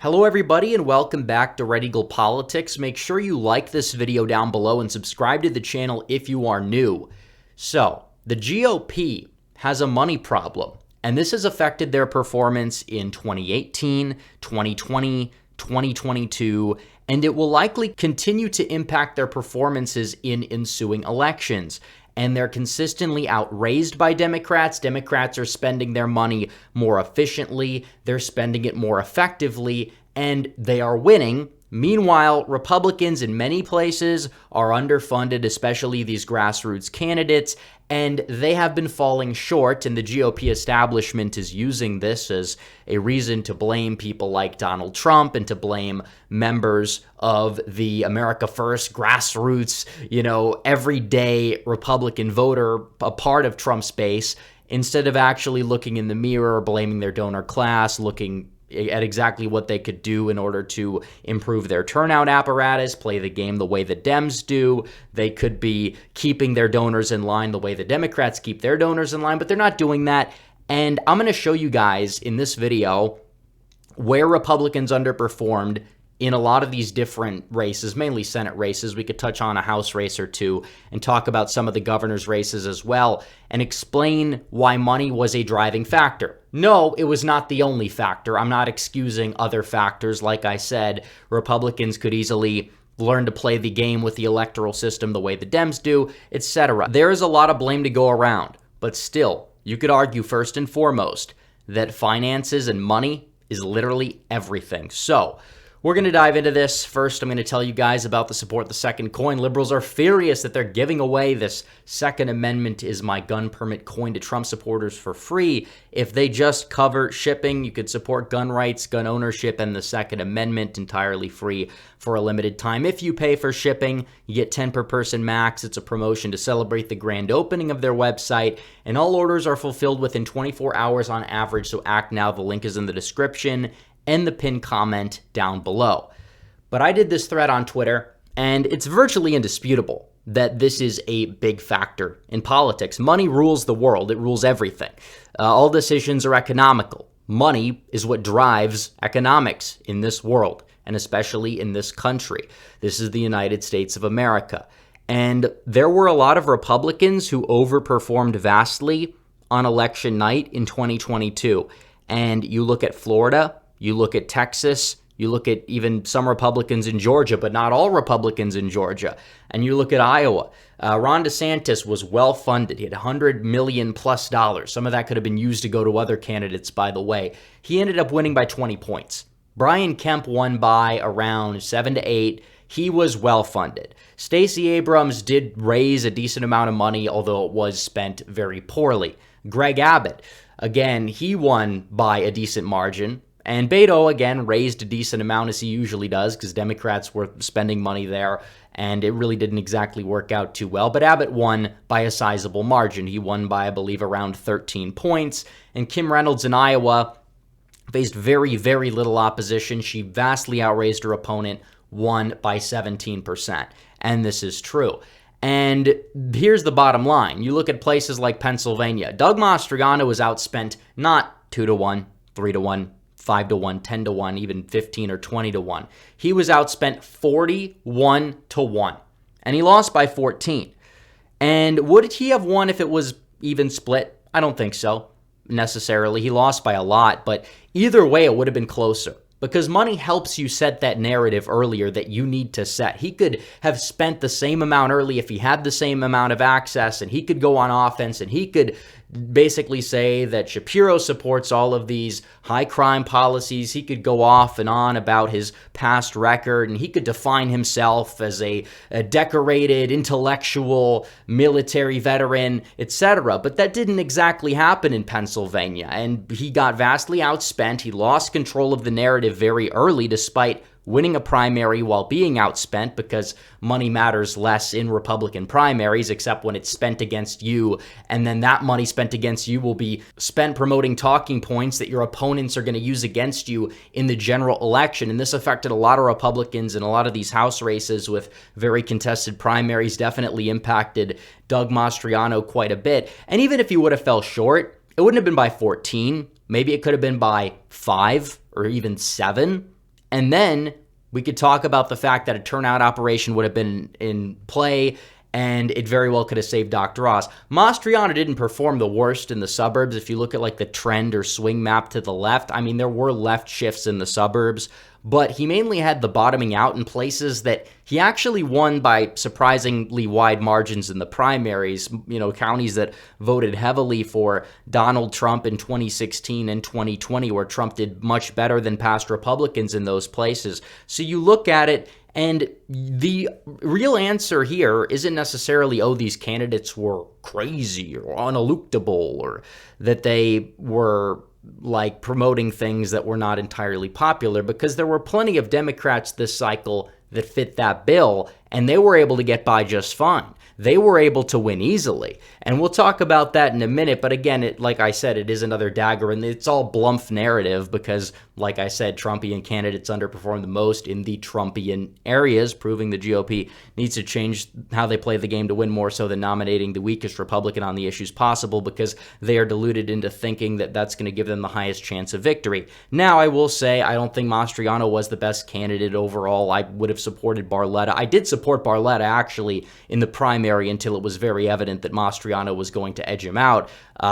Hello everybody and welcome back to Red Eagle Politics. Make sure you like this video down below and subscribe to the channel if you are new. So, the GOP has a money problem, and this has affected their performance in 2018, 2020, 2022, and it will likely continue to impact their performances in ensuing elections. And they're consistently outraised by Democrats. Democrats are spending their money more efficiently, they're spending it more effectively, and they are winning. Meanwhile, Republicans in many places are underfunded, especially these grassroots candidates, and they have been falling short, and the GOP establishment is using this as a reason to blame people like Donald Trump and to blame members of the America First grassroots, everyday Republican voter, a part of Trump's base, instead of actually looking in the mirror, blaming their donor class, looking at exactly what they could do in order to improve their turnout apparatus, play the game the way the Dems do. They could be keeping their donors in line the way the Democrats keep their donors in line, but they're not doing that. And I'm going to show you guys in this video where Republicans underperformed in a lot of these different races, mainly Senate races. We could touch on a House race or two and talk about some of the governor's races as well and explain why money was a driving factor. No, it was not the only factor. I'm not excusing other factors. Like I said, Republicans could easily learn to play the game with the electoral system the way the Dems do, etc. There is a lot of blame to go around, but still, you could argue first and foremost that finances and money is literally everything. So, we're going to dive into this. First, I'm going to tell you guys about the Support the Second coin. Liberals are furious that they're giving away this Second Amendment is my gun permit coin to Trump supporters for free. If they just cover shipping, you could support gun rights, gun ownership, and the Second Amendment entirely free for a limited time. If you pay for shipping, you get 10 per person max. It's a promotion to celebrate the grand opening of their website, and all orders are fulfilled within 24 hours on average, so act now. The link is in the description and the pinned comment down below. But I did this thread on Twitter, and it's virtually indisputable that this is a big factor in politics. Money rules the world. It rules everything. All decisions are economical. Money is what drives economics in this world, and especially in this country. This is the United States of America. And there were a lot of Republicans who overperformed vastly on election night in 2022. And you look at Florida, you look at Texas, you look at even some Republicans in Georgia, but not all Republicans in Georgia. And you look at Iowa. Ron DeSantis was well funded. He had $100 million plus. Some of that could have been used to go to other candidates, by the way. He ended up winning by 20 points. Brian Kemp won by around 7 to 8. He was well funded. Stacey Abrams did raise a decent amount of money, although it was spent very poorly. Greg Abbott, again, he won by a decent margin. And Beto, again, raised a decent amount, as he usually does, because Democrats were spending money there, and it really didn't exactly work out too well. But Abbott won by a sizable margin. He won by, I believe, around 13 points. And Kim Reynolds in Iowa faced very, very little opposition. She vastly outraised her opponent, won by 17%. And this is true. And here's the bottom line. You look at places like Pennsylvania. Doug Mastriano was outspent not 2 to 1, 3 to 1, 5 to 1, 10 to 1, even 15 or 20 to 1. He was outspent 41 to 1, and he lost by 14. And would he have won if it was even split? I don't think so, necessarily. He lost by a lot, but either way, it would have been closer. Because money helps you set that narrative earlier that you need to set. He could have spent the same amount early if he had the same amount of access, and he could go on offense, and he could basically say that Shapiro supports all of these high crime policies. He could go off and on about his past record, and he could define himself as a decorated, intellectual, military veteran, etc. But that didn't exactly happen in Pennsylvania, and he got vastly outspent. He lost control of the narrative very early, despite winning a primary while being outspent, because money matters less in Republican primaries, except when it's spent against you, and then that money spent against you will be spent promoting talking points that your opponents are going to use against you in the general election. And this affected a lot of Republicans in a lot of these House races with very contested primaries, definitely impacted Doug Mastriano quite a bit. And even if he would have fell short, it wouldn't have been by 14. Maybe it could have been by 5 or even 7. And then we could talk about the fact that a turnout operation would have been in play, and it very well could have saved Dr. Oz. Mastriano didn't perform the worst in the suburbs. If you look at like the trend or swing map to the left, I mean, there were left shifts in the suburbs, but he mainly had the bottoming out in places that he actually won by surprisingly wide margins in the primaries, counties that voted heavily for Donald Trump in 2016 and 2020, where Trump did much better than past Republicans in those places. So you look at it, and the real answer here isn't necessarily, oh, these candidates were crazy or unelectable, or that they were like promoting things that were not entirely popular, because there were plenty of Democrats this cycle that fit that bill, and they were able to get by just fine. They were able to win easily. And we'll talk about that in a minute. But again, like I said, it is another dagger, and it's all bluff narrative because, like I said, Trumpian candidates underperform the most in the Trumpian areas, proving the GOP needs to change how they play the game to win more so than nominating the weakest Republican on the issues possible, because they are deluded into thinking that that's going to give them the highest chance of victory. Now, I will say I don't think Mastriano was the best candidate overall. I would have supported Barletta. I did support Barletta, actually, in the primary until it was very evident that Mastriano was going to edge him out.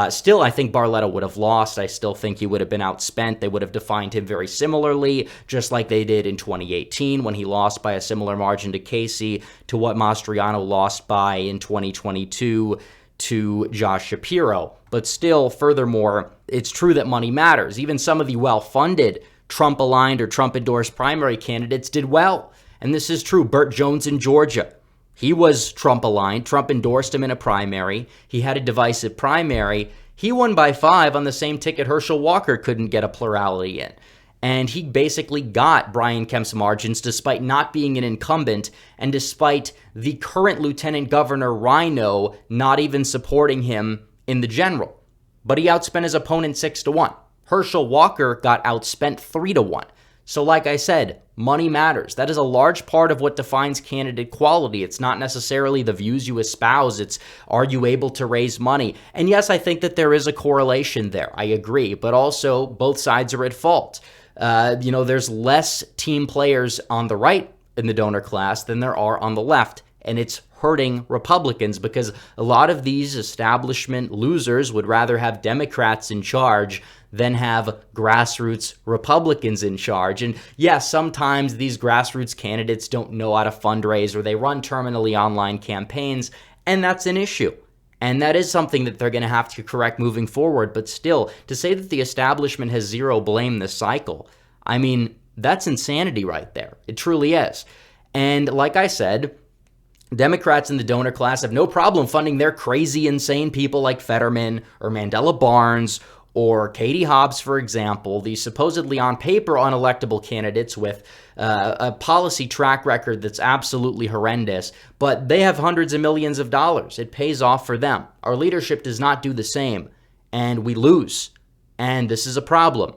Still, I think Barletta would have lost. I still think he would have been outspent. They would have defined him very similarly, just like they did in 2018 when he lost by a similar margin to Casey, to what Mastriano lost by in 2022 to Josh Shapiro. But still, furthermore, it's true that money matters. Even some of the well-funded Trump-aligned or Trump-endorsed primary candidates did well. And this is true. Burt Jones in Georgia. He was Trump-aligned. Trump endorsed him in a primary. He had a divisive primary. He won by 5 on the same ticket Herschel Walker couldn't get a plurality in. And he basically got Brian Kemp's margins despite not being an incumbent and despite the current Lieutenant Governor Rhino not even supporting him in the general. But he outspent his opponent 6-1. Herschel Walker got outspent 3-1. So like I said, money matters. That is a large part of what defines candidate quality. It's not necessarily the views you espouse. It's, are you able to raise money? And yes, I think that there is a correlation there. I agree. But also, both sides are at fault. There's less team players on the right in the donor class than there are on the left. And it's hurting Republicans because a lot of these establishment losers would rather have Democrats in charge than have grassroots Republicans in charge. And yes, sometimes these grassroots candidates don't know how to fundraise, or they run terminally online campaigns, and that's an issue. And that is something that they're going to have to correct moving forward. But still, to say that the establishment has zero blame this cycle, I mean, that's insanity right there. It truly is. And like I said, Democrats in the donor class have no problem funding their crazy, insane people like Fetterman or Mandela Barnes or Katie Hobbs, for example, these supposedly on paper unelectable candidates with a policy track record that's absolutely horrendous, but they have hundreds of millions of dollars. It pays off for them. Our leadership does not do the same, and we lose. And this is a problem.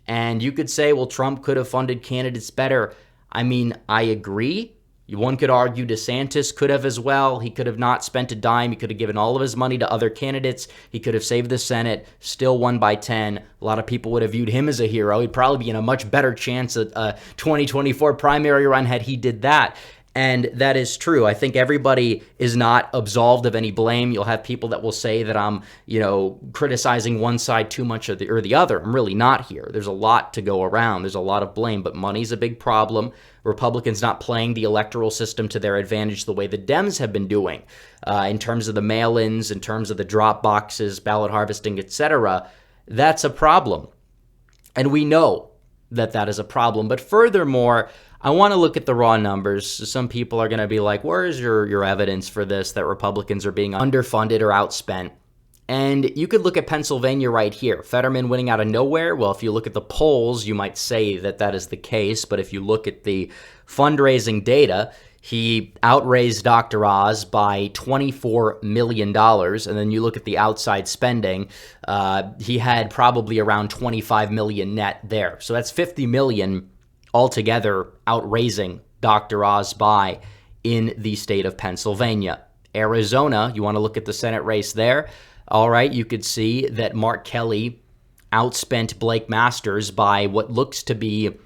And you could say, well, Trump could have funded candidates better. I mean, I agree. One could argue DeSantis could have as well. He could have not spent a dime. He could have given all of his money to other candidates. He could have saved the Senate, still won by 10. A lot of people would have viewed him as a hero. He'd probably be in a much better chance at a 2024 primary run had he did that. And that is true. I think everybody is not absolved of any blame. You'll have people that will say that I'm, criticizing one side too much or the other. I'm really not here. There's a lot to go around. There's a lot of blame, but money's a big problem. Republicans not playing the electoral system to their advantage the way the Dems have been doing in terms of the mail-ins, in terms of the drop boxes, ballot harvesting, etc. That's a problem. And we know that that is a problem. But furthermore, I want to look at the raw numbers. Some people are going to be like, where is your evidence for this, that Republicans are being underfunded or outspent? And you could look at Pennsylvania right here. Fetterman winning out of nowhere. Well, if you look at the polls, you might say that that is the case. But if you look at the fundraising data, he outraised Dr. Oz by $24 million. And then you look at the outside spending, he had probably around $25 million net there. So that's $50 million altogether outraising Dr. Oz by in the state of Pennsylvania. Arizona, you want to look at the Senate race there. All right, you could see that Mark Kelly outspent Blake Masters by what looks to be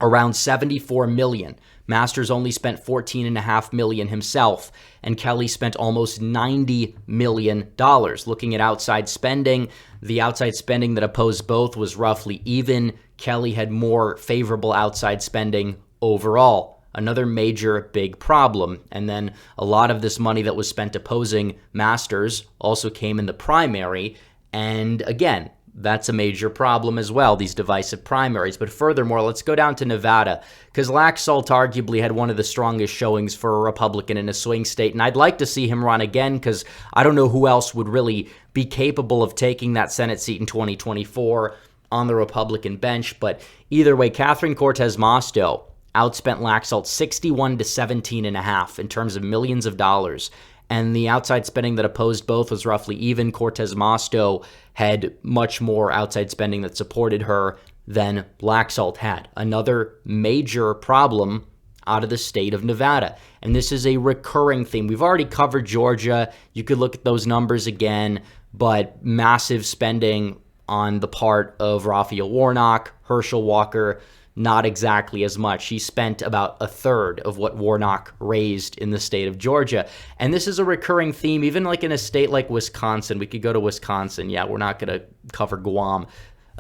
around 74 million. Masters only spent 14.5 million himself, and Kelly spent almost $90 million. Looking at outside spending, the outside spending that opposed both was roughly even. Kelly had more favorable outside spending overall. Another major big problem. And then a lot of this money that was spent opposing Masters also came in the primary. And again, that's a major problem as well, these divisive primaries. But furthermore, let's go down to Nevada, because Laxalt arguably had one of the strongest showings for a Republican in a swing state, and I'd like to see him run again, because I don't know who else would really be capable of taking that Senate seat in 2024 on the Republican bench. But either way, Catherine Cortez Masto outspent Laxalt 61 to 17.5 in terms of millions of dollars. And the outside spending that opposed both was roughly even. Cortez Masto had much more outside spending that supported her than Laxalt had. Another major problem out of the state of Nevada. And this is a recurring theme. We've already covered Georgia. You could look at those numbers again, but massive spending on the part of Raphael Warnock, Herschel Walker, not exactly as much. He spent about a third of what Warnock raised in the state of Georgia. And this is a recurring theme, even like in a state like Wisconsin. We could go to Wisconsin. Yeah, we're not going to cover Guam.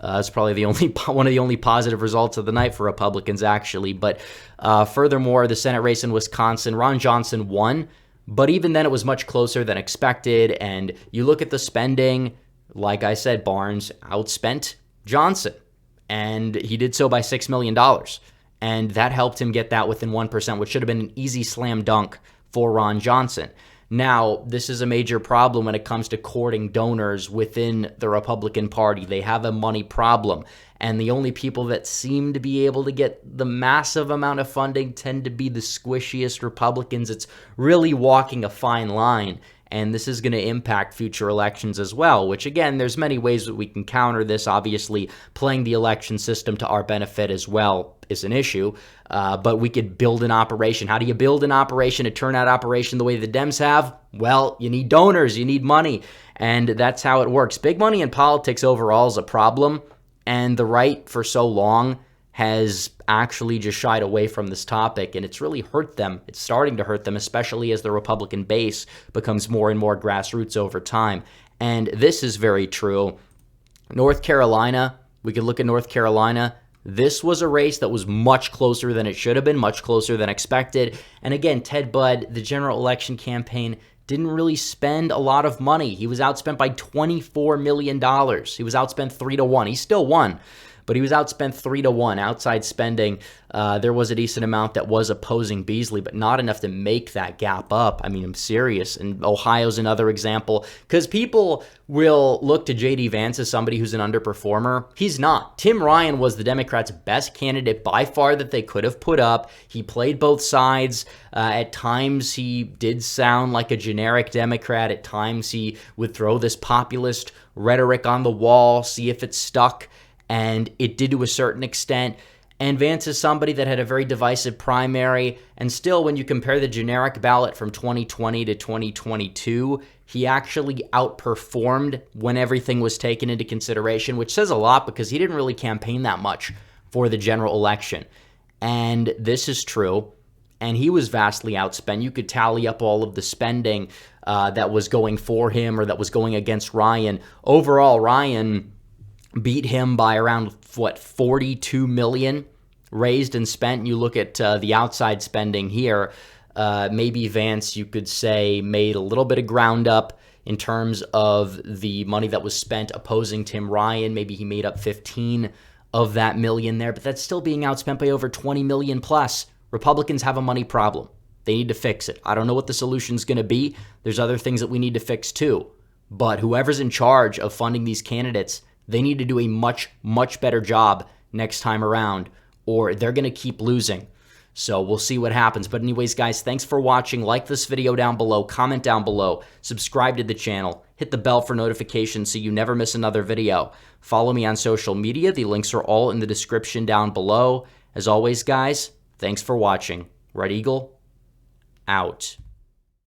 It's probably one of the only positive results of the night for Republicans, actually. But furthermore, the Senate race in Wisconsin, Ron Johnson won. But even then, it was much closer than expected. And you look at the spending, like I said, Barnes outspent Johnson. And he did so by $6 million. And that helped him get that within 1%, which should have been an easy slam dunk for Ron Johnson. Now, this is a major problem when it comes to courting donors within the Republican Party. They have a money problem. And the only people that seem to be able to get the massive amount of funding tend to be the squishiest Republicans. It's really walking a fine line. And this is going to impact future elections as well, which, again, there's many ways that we can counter this. Obviously, playing the election system to our benefit as well is an issue, but we could build an operation. How do you build an operation, a turnout operation the way the Dems have? Well, you need donors, you need money, and that's how it works. Big money in politics overall is a problem, and the right for so long has actually just shied away from this topic, and it's really hurt them. It's starting to hurt them, especially as the Republican base becomes more and more grassroots over time. And this is very true. North Carolina, we could look at North Carolina. This was a race that was much closer than it should have been, much closer than expected. And again, Ted Budd, the general election campaign, didn't really spend a lot of money. He was outspent by $24 million. He was outspent 3-1. He still won, but he was outspent 3-1. Outside spending, there was a decent amount that was opposing Beasley, but not enough to make that gap up. I mean, I'm serious. And Ohio's another example, because people will look to J.D. Vance as somebody who's an underperformer. He's not. Tim Ryan was the Democrats' best candidate by far that they could have put up. He played both sides. At times, he did sound like a generic Democrat. At times, he would throw this populist rhetoric on the wall, see if it stuck. And it did to a certain extent. And Vance is somebody that had a very divisive primary. And still, when you compare the generic ballot from 2020 to 2022, he actually outperformed when everything was taken into consideration, which says a lot because he didn't really campaign that much for the general election. And this is true. And he was vastly outspent. You could tally up all of the spending that was going for him or that was going against Ryan. Overall, Ryan beat him by around, 42 million raised and spent. You look at the outside spending here, maybe Vance, you could say, made a little bit of ground up in terms of the money that was spent opposing Tim Ryan. Maybe he made up 15 of that million there, but that's still being outspent by over 20 million plus. Republicans have a money problem. They need to fix it. I don't know what the solution's going to be. There's other things that we need to fix too. But whoever's in charge of funding these candidates, they need to do a much, much better job next time around, or they're going to keep losing. So we'll see what happens. But anyways, guys, thanks for watching. Like this video down below, comment down below, subscribe to the channel, hit the bell for notifications so you never miss another video. Follow me on social media. The links are all in the description down below. As always, guys, thanks for watching. Red Eagle, out.